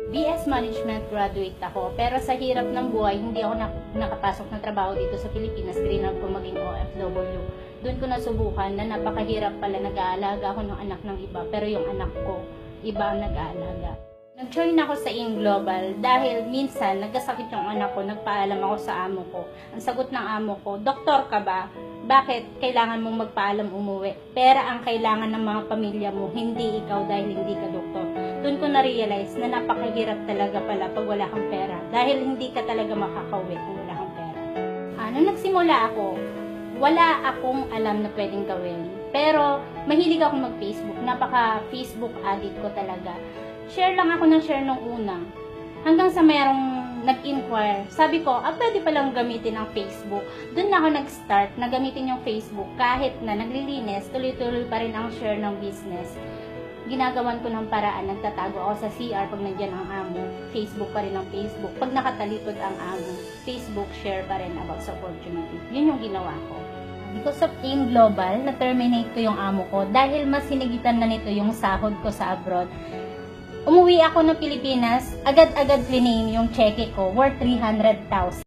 BS Management graduate ako, pero sa hirap ng buhay, hindi ako nakapasok ng trabaho dito sa Pilipinas. Trinag ko maging OFW. Doon ko nasubukan na napakahirap pala, nag-aalaga ako ng anak ng iba, pero yung anak ko, iba ang nag-aalaga. Nag-join ako sa In Global dahil minsan nagkasakit yung anak ko, nagpaalam ako sa amo ko. Ang sagot ng amo ko, "Doktor ka ba? Bakit kailangan mong magpaalam umuwi? Pera ang kailangan ng mga pamilya mo, hindi ikaw dahil hindi ka doktor." Doon ko na-realize na napakahirap talaga pala pag wala kang pera dahil hindi ka talaga makakauwi kung wala kang pera. Nung nagsimula ako, wala akong alam na pwedeng gawin. Pero mahilig ako mag-Facebook, napaka-Facebook addict ko talaga. Share lang ako ng share nung una. Hanggang sa mayroong nag-inquire, sabi ko, pwede palang gamitin ang Facebook. Doon na ako nag-start na gamitin yung Facebook. Kahit na naglilinis, tuloy-tuloy pa rin ang share ng business. Ginagawan ko ng paraan, nagtatago ako sa CR pag nandiyan ang amo. Facebook pa rin ang Facebook. Pag nakatalikod ang amo, Facebook share pa rin about sa opportunity. Yun yung ginawa ko. Because of In Global, na-terminate ko yung amo ko dahil mas hinigitan na nito yung sahod ko sa abroad. Umuwi ako ng Pilipinas, agad-agad cleaning yung cheque ko worth 300,000.